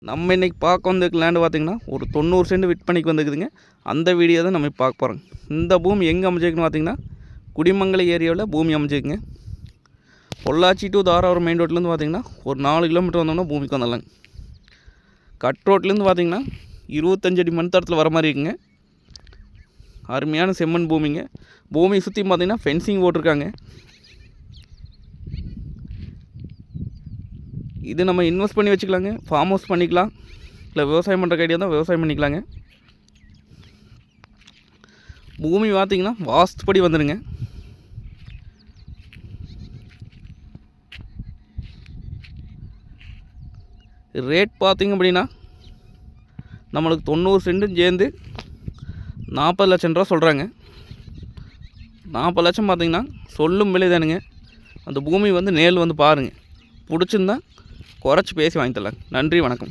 நம்ம இன்றைக்கி பார்க்க வந்திருக்க லேண்டு பார்த்திங்கன்னா ஒரு 90 சென்ட் விற்பனைக்கு வந்துருக்குதுங்க. அந்த வீடியோ தான் நம்ம பார்க்க போகிறோம். இந்த பூமி எங்கே அமைஞ்சிருக்குன்னு பார்த்திங்கன்னா குடிமங்கலம் ஏரியாவில் பூமி அமைஞ்சிருக்குங்க. பொள்ளாச்சி டு தாராபுரம் மெயின் ரோட்லேருந்து பார்த்திங்கன்னா ஒரு 4 கிலோமீட்டர் வந்தோம்னா பூமிக்கு வந்துடலாங்க. கட் ரோட்லேருந்து பார்த்திங்கன்னா 25 அடி மண் தரத்தில் வர மாதிரி இருக்குங்க. அருமையான செம்மண் பூமிங்க. பூமி சுற்றி பார்த்திங்கன்னா ஃபென்சிங் போட்டிருக்காங்க. இது நம்ம இன்வெஸ்ட் பண்ணி வச்சுக்கலாங்க, ஃபார்ம் ஹவுஸ் பண்ணிக்கலாம், இல்லை விவசாயம் பண்ணுற ஐடியா தான் விவசாயம் பண்ணிக்கலாங்க. பூமி பார்த்திங்கன்னா வாஸ்துப்படி வந்துடுங்க. ரேட் பார்த்திங்க அப்படின்னா நம்மளுக்கு 90 சென்ட்டும் சேர்ந்து 40 லட்சம் ரூபா சொல்கிறாங்க. 40 லட்சம் பார்த்திங்கன்னா சொல்லும் விலை தானுங்க. அந்த பூமி வந்து நேரில் வந்து பாருங்கள், பிடிச்சிருந்தா குறைச்சி பேசி வாங்கி தரலாம். நன்றி, வணக்கம்.